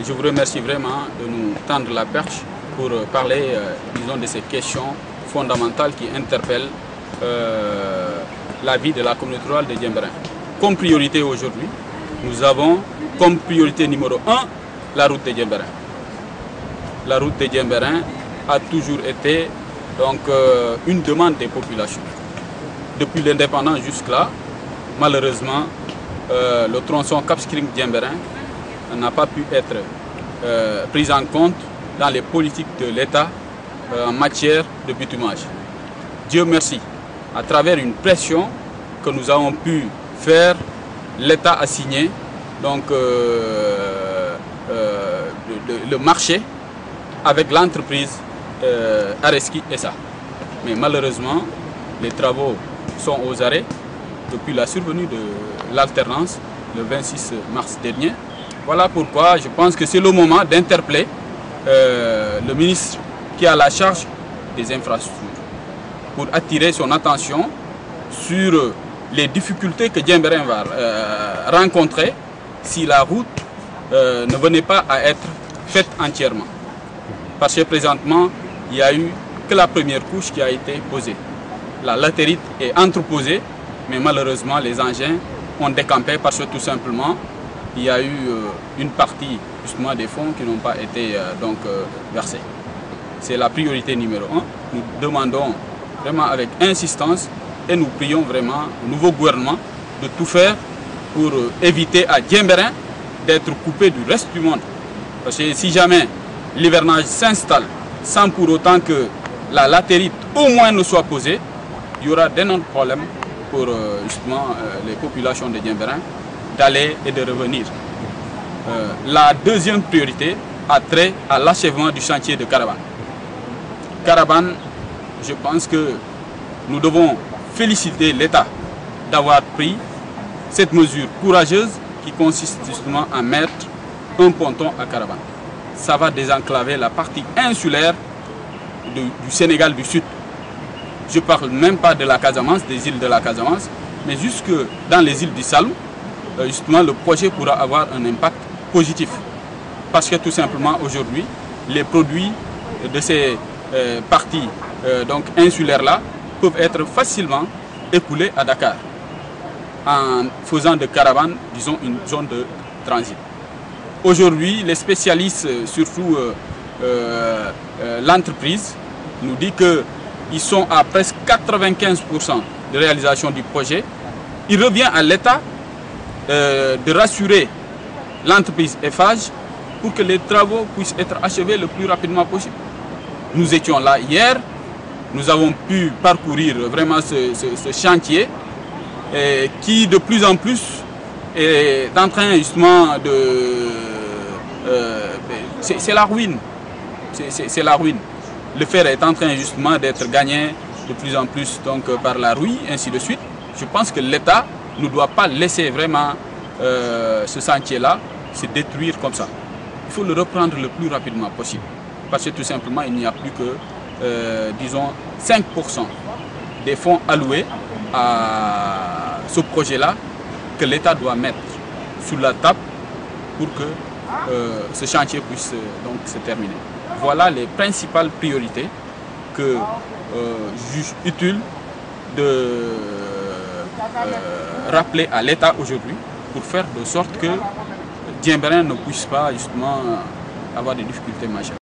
je vous remercie vraiment de nous tendre la perche pour parler, disons, de ces questions fondamentales qui interpellent la vie de la communauté rurale de Diembéring. Comme priorité aujourd'hui, nous avons comme priorité numéro 1 la route de Diembéring. La route de Diembéring a toujours été donc, une demande des populations. Depuis l'indépendance jusque-là, malheureusement, le tronçon Cap Skirring-Diembéring n'a pas pu être pris en compte dans les politiques de l'État en matière de bitumage. Dieu merci, à travers une pression que nous avons pu faire, l'État a signé donc, le marché avec l'entreprise Areski SA. Mais malheureusement, les travaux sont aux arrêts depuis la survenue de l'alternance le 26 mars dernier. Voilà pourquoi je pense que c'est le moment d'interpeller le ministre qui a la charge des infrastructures pour attirer son attention sur les difficultés que Diembéring va rencontrer si la route ne venait pas à être faite entièrement. Parce que présentement, il n'y a eu que la première couche qui a été posée. La latérite est entreposée, mais malheureusement les engins ont décampé parce que tout simplement il y a eu une partie justement des fonds qui n'ont pas été versés. C'est la priorité numéro 1. Nous demandons vraiment avec insistance et nous prions vraiment au nouveau gouvernement de tout faire pour éviter à Diembéring d'être coupé du reste du monde. Parce que si jamais l'hivernage s'installe sans pour autant que la latérite au moins ne soit posée, il y aura d'énormes problèmes pour justement les populations de Diembéring d'aller et de revenir. La deuxième priorité a trait à l'achèvement du chantier de Caravane. Caravane, je pense que nous devons féliciter l'État d'avoir pris cette mesure courageuse qui consiste justement à mettre un ponton à Caravane. Ça va désenclaver la partie insulaire du Sénégal du Sud. Je ne parle même pas de la Casamance, des îles de la Casamance, mais jusque dans les îles du Salou, justement le projet pourra avoir un impact positif. Parce que tout simplement aujourd'hui, les produits de ces parties insulaires-là peuvent être facilement écoulés à Dakar en faisant de Caravane, disons, une zone de transit. Aujourd'hui, les spécialistes, surtout l'entreprise, nous disent qu'ils sont à presque 95% de réalisation du projet. Il revient à l'État de rassurer l'entreprise Eiffage pour que les travaux puissent être achevés le plus rapidement possible. Nous étions là hier, nous avons pu parcourir vraiment ce chantier qui de plus en plus est en train justement de... c'est la ruine. C'est la ruine. Le fer est en train justement d'être gagné de plus en plus donc, par la rouille, ainsi de suite. Je pense que l'État ne doit pas laisser vraiment ce chantier-là se détruire comme ça. Il faut le reprendre le plus rapidement possible. Parce que tout simplement, il n'y a plus que, disons, 5% des fonds alloués à ce projet-là que l'État doit mettre sur la table pour que ce chantier puisse donc se terminer. Voilà les principales priorités que je juge utile de rappeler à l'État aujourd'hui pour faire de sorte que Diembéring ne puisse pas justement avoir des difficultés majeures.